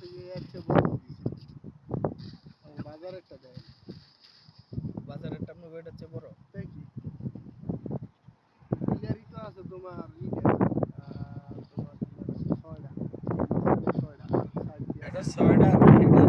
থেকে এর চেয়ে বড় দিছে বাজারেরটা দেয় বাজারেরটা আপনার ওইটার চেয়ে বড় তাই কি ইলারি তো আছে তোমার তোমার ছয়টা ছয়টা সাইড দিয়ে এটা 6টা